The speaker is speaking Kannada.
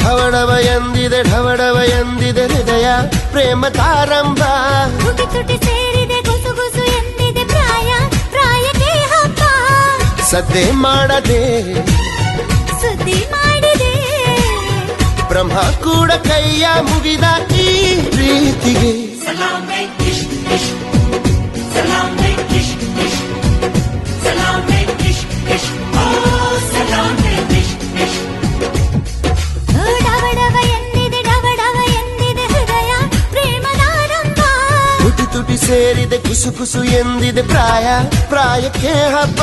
ಢವಡವ ಎಂದಿದೆ ಹೃದಯ ಪ್ರೇಮ ತಾರಂಭ. ತುಟಿ ತುಟಿ ಸೇರಿದೆ ಗುಸು ಗುಸು ಎಂದಿದೆ ಪ್ರಾಯ ಪ್ರಾಯಕ್ಕೆ ಹಬ್ಬ. ಸದ್ದೆ ಮಾಡದೆ ಸುದ್ದಿ ಮಾಡಿದೆ ಬ್ರಹ್ಮ ಕೂಡ ಕೈಯ ಮುಗಿದ ಈ ಪ್ರೀತಿಗೆ. ತುಟಿ ಸೇರಿದೆ ಕುಸು ಕುಸು ಎಂದಿದೆ ಪ್ರಾಯಕ್ಕೆ ಹಬ್ಬ.